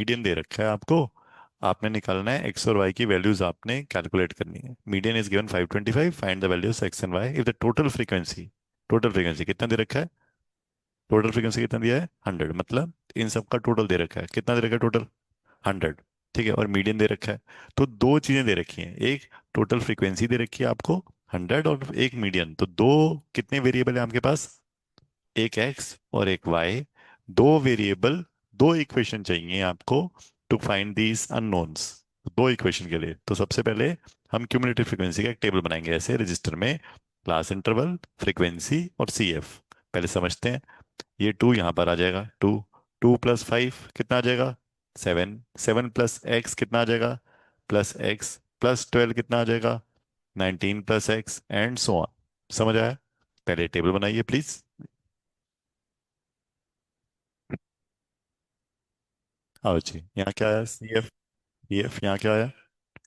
Median दे रखा है आपको। आपने निकालना है एक्स और वाई की वैल्यूज, आपने कैलकुलेट करनी है। Median is given 525, find the values x and y if the total frequency कितना दे रखा है? टोटल फ्रीक्वेंसी कितना दिया है? 100। मतलब इन सब का टोटल दे रखा है, कितना दे रखा है टोटल? 100। ठीक है, और मीडियन दे रखा है। तो दो चीजें दे रखी हैं, एक टोटल फ्रीक्वेंसी दे रखी है आपको 100, और एक मीडियन। तो दो कितने वेरिएबल है आपके पास? एक एक्स और एक वाई। दो वेरिएबल, दो इक्वेशन चाहिए आपको टू फाइंड दीज अननोन्स। दो इक्वेशन के लिए तो सबसे पहले हम क्यूमुलेटिव फ्रीक्वेंसी का एक टेबल बनाएंगे ऐसे रजिस्टर में। क्लास इंटरवल, फ्रीक्वेंसी और सी एफ। पहले समझते हैं। ये टू यहाँ पर आ जाएगा, टू। टू प्लस फाइव कितना आ जाएगा? 7। 7 प्लस एक्स कितना आ जाएगा? प्लस एक्स प्लस 12 कितना आ जाएगा? 19 plus x and so on. समझ आया? पहले टेबल बनाइए प्लीज। आओ जी, यहाँ क्या आया? C F. सी एफ यहाँ क्या आया?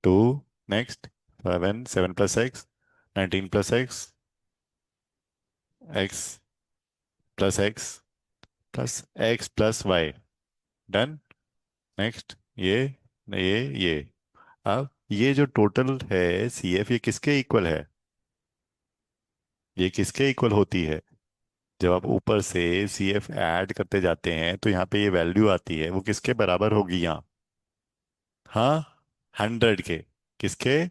Two. Next 7। 7 plus x, 19 plus x, x plus x plus x plus y. Done. Next ये अब ये जो टोटल है सी एफ, ये किसके इक्वल है? ये किसके इक्वल होती है? जब आप ऊपर से सी एफ ऐड करते जाते हैं तो यहाँ पे ये वैल्यू आती है, वो किसके बराबर होगी यहाँ? हाँ, 100 के। किसके?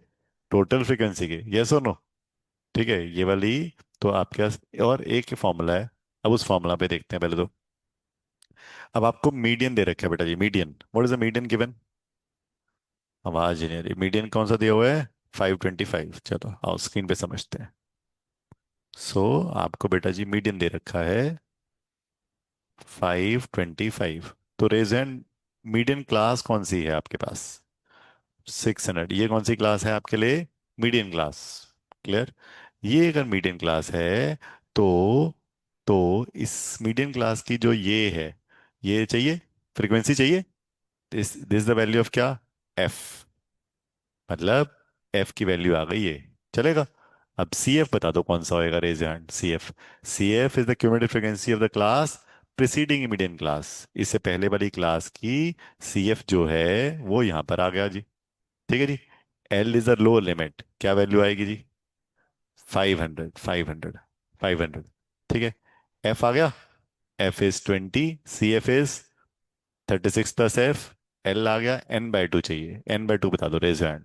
टोटल फ्रिक्वेंसी के। यस और नो? ठीक है, ये वाली। तो आपके पास और एक फॉर्मूला है। अब उस फॉर्मूला पे देखते हैं पहले तो। अब आपको मीडियन दे रखा है बेटा जी, median. What is the median given? आवाज ही नहीं आ रही। मीडियन कौन सा दिया हुआ है? 525। चलो आओ स्क्रीन पे समझते हैं। सो आपको बेटा जी मीडियन दे रखा है 525। तो रेज हैंड। मीडियन क्लास कौन सी है आपके पास? 600। ये कौन सी क्लास है आपके लिए? Median class. क्लियर? ये अगर मीडियन क्लास है तो इस मीडियन क्लास की जो ये है, ये चाहिए, फ्रीक्वेंसी चाहिए। This this the value of क्या? एफ। मतलब एफ की वैल्यू आ गई है। चलेगा? अब सी एफ बता दो कौन सा होएगा, raise hand. C F. C F is the cumulative frequency of the class preceding median class. इससे पहले वाली क्लास की सी एफ जो है वो यहाँ पर आ गया जी। ठीक है जी। L is the lower limit, क्या वैल्यू आएगी जी? 500। 500। 500। ठीक है। एफ आ गया। F is 20, C F is 36 plus F. L आ गया, एन बाय टू चाहिए। एन बाय टू बता दो, रेज हैंड।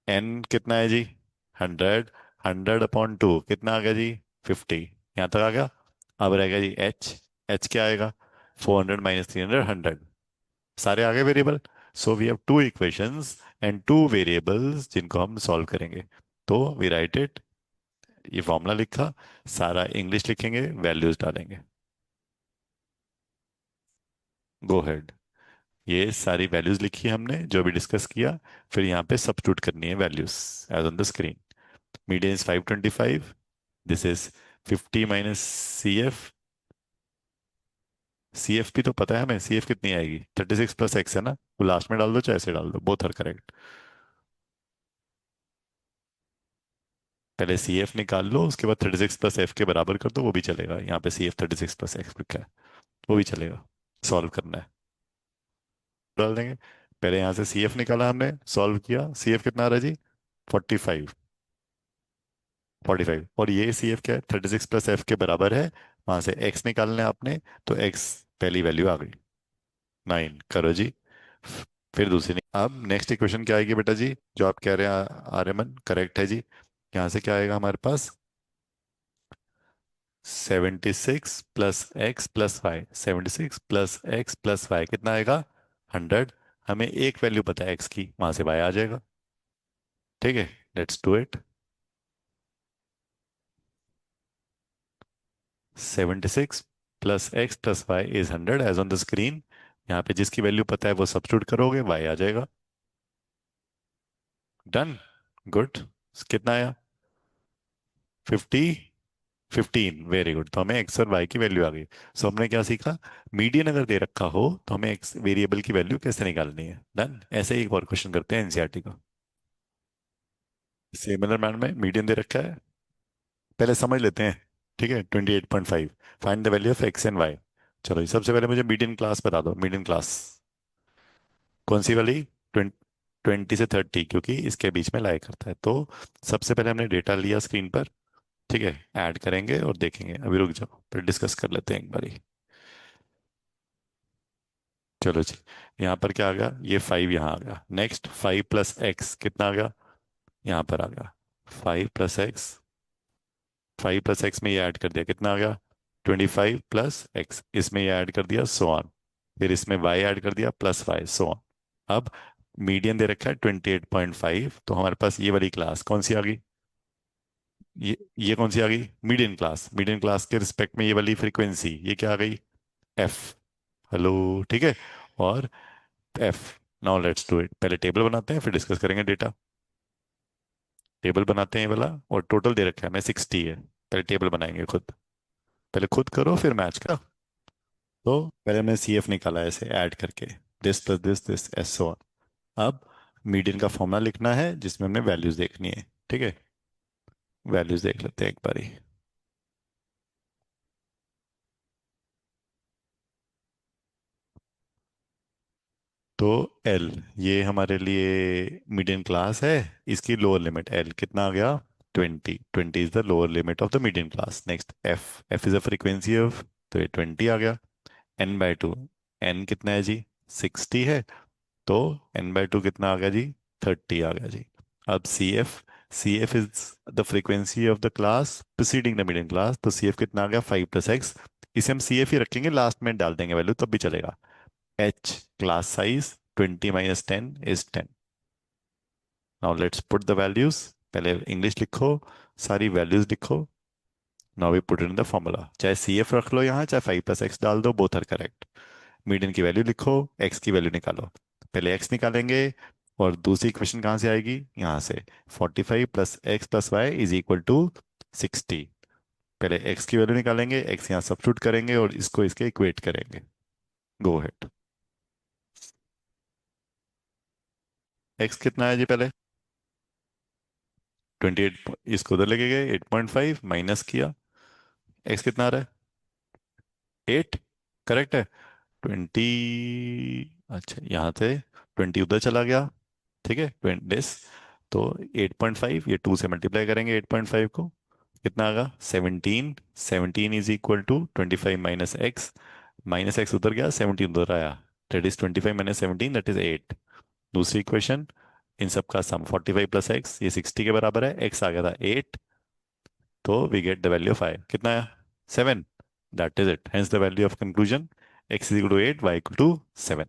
एन कितना है जी? 100। 100/2 कितना आ गया जी? 50। यहाँ तक आ गया। अब रह गया जी एच। एच क्या आएगा? 400 माइनस 300, 100। सारे आगे variable. So we have two equations and two variables जिनको हम सॉल्व करेंगे। तो वी राइट इट। ये फॉर्मूला लिखा, सारा इंग्लिश लिखेंगे, वैल्यूज डालेंगे। Go ahead. ये सारी वैल्यूज लिखी है हमने जो भी डिस्कस किया। फिर यहाँ पे सब्स्टिट्यूट करनी है values as on the screen. Median is 525। This is 50 minus C F. C F भी तो पता है हमें, सी एफ कितनी आएगी? 36 प्लस एक्स है ना, वो लास्ट में डाल दो चाहे ऐसे डाल दो, बोथ आर करेक्ट। पहले सी एफ निकाल लो, उसके बाद 36 प्लस एफ के बराबर कर दो, वो भी चलेगा। यहाँ पे सी एफ 36 प्लस एक्स लिखा है, वो भी चलेगा। सॉल्व करना है, डाल देंगे। पहले यहाँ से सी एफ निकाला हमने, सॉल्व किया। सी एफ कितना आ रहा है जी? 45। 45। और ये सी एफ क्या है? 36 प्लस एफ के बराबर है। वहां से एक्स निकालना है आपने। तो एक्स पहली वैल्यू आ गई, 9। करो जी। फिर दूसरी अब नेक्स्ट इक्वेशन क्या आएगी बेटा जी? जो आप कह रहे हैं आर्यमन, करेक्ट है जी। यहाँ से क्या आएगा हमारे पास? 76 plus x plus Y. 76 plus x plus Y कितना आएगा? 100। हमें एक वैल्यू पता है एक्स की, वहां से वाई आ जाएगा। ठीक है, let's do it. 76 plus x plus Y is 100 as on the screen. यहाँ पे जिसकी वैल्यू पता है वो सब्स्टिट्यूट करोगे, वाई आ जाएगा। डन। गुड। कितना आया? 50। 15। Very good. तो हमें एक्स और वाई की वैल्यू आ गई। सो हमने क्या सीखा? मीडियन अगर दे रखा हो तो हमें एक्स वेरिएबल की वैल्यू कैसे निकालनी है। डन। ऐसे ही एक और क्वेश्चन करते हैं एनसीईआरटी का। सिमिलर मैन में मीडियन दे रखा है, पहले समझ लेते हैं। ठीक है, 28.5। Find the value of X and Y. चलो ये सबसे पहले मुझे मीडियन क्लास बता दो, मीडियन क्लास कौन सी वाली? 20 से 30, क्योंकि इसके बीच में लाई करता है। तो सबसे पहले हमने डेटा लिया स्क्रीन पर, ठीक है, ऐड करेंगे और देखेंगे। अभी रुक जाओ, फिर डिस्कस कर लेते हैं एक बारी। चलो जी, यहाँ पर क्या आ गया? ये 5 यहाँ आ गया। नेक्स्ट 5 + x कितना आ गया? यहाँ पर आ गया 5 + x। 5 + x में ये ऐड कर दिया, कितना आ गया? 25 + x, इसमें ये ऐड कर दिया, सो ऑन। फिर इसमें y ऐड कर दिया, +y, सो ऑन। अब मीडियन दे रखा है 28.5, तो हमारे पास ये वाली क्लास कौन सी आ गई? ये कौन सी आ गई? Median class. मीडियन क्लास के रिस्पेक्ट में ये वाली फ्रीक्वेंसी, ये क्या आ गई? एफ। हेलो, ठीक है। और F. Now let's do it. पहले टेबल बनाते हैं, फिर डिस्कस करेंगे डेटा। टेबल बनाते हैं ये वाला, और टोटल दे रखा है हमें 60 है। पहले टेबल बनाएंगे खुद। पहले खुद करो, फिर मैच करो। तो पहले हमने सी एफ निकाला ऐसे ऐड करके, this plus this this S so on. अब मीडियन का फॉर्मूला लिखना है जिसमें हमने वैल्यूज देखनी है, ठीक है। वैल्यूज देख लेते हैं एक बारी। तो एल, ये हमारे लिए मीडियन क्लास है। इसकी लोअर लिमिट एल कितना आ गया? 20 is the lower limit of the median class. Next F, F is a frequency of, तो ये 20 आ गया। n/2, n कितना है जी? 60 है। तो n/2 कितना आ गया जी? 30 आ गया जी। अब C F is the frequency of the class preceding the median class, तो सी एफ कितना आ गया? 5 + x। इसे हम सी एफ ही रखेंगे, लास्ट में डाल देंगे वैल्यू, तब भी चलेगा। h, class size 20 - 10 is 10। Now let's put the values. पहले इंग्लिश लिखो, सारी वैल्यूज लिखो। Now we put in the formula. चाहे सी एफ रख लो यहाँ, चाहे 5 + x डाल दो, बोथ आर करेक्ट। मीडियन की वैल्यू लिखो, एक्स की वैल्यू निकालो। पहले एक्स निकालेंगे, और दूसरी इक्वेशन कहाँ से आएगी? यहाँ से। 45 + x + y = 60। पहले एक्स की वैल्यू निकालेंगे, एक्स यहाँ सब्स्टिट्यूट करेंगे और इसको इसके इक्वेट करेंगे। गो हेड। एक्स कितना है जी पहले? 28, इसको उधर लेके गए, 8.5 माइनस किया। एक्स कितना आ रहा है? 8। करेक्ट है। 20, अच्छा यहाँ से 20 उधर चला गया, ठीक है, 20 तो 8.5, ये 2 से मल्टीप्लाई करेंगे 8.5 को, कितना आएगा? 17। 17 = 25 - x। माइनस एक्स उधर गया, 17 उधर आया, दैट इज 25 - 17, दैट इज 8। दूसरी इक्वेशन, इन सब का सम 45 + x, ये 60 के बराबर है, x आ गया था 8। तो we get the value of 5, कितना आया? 7। That is it, hence the value of conclusion, x = 8, y = 7।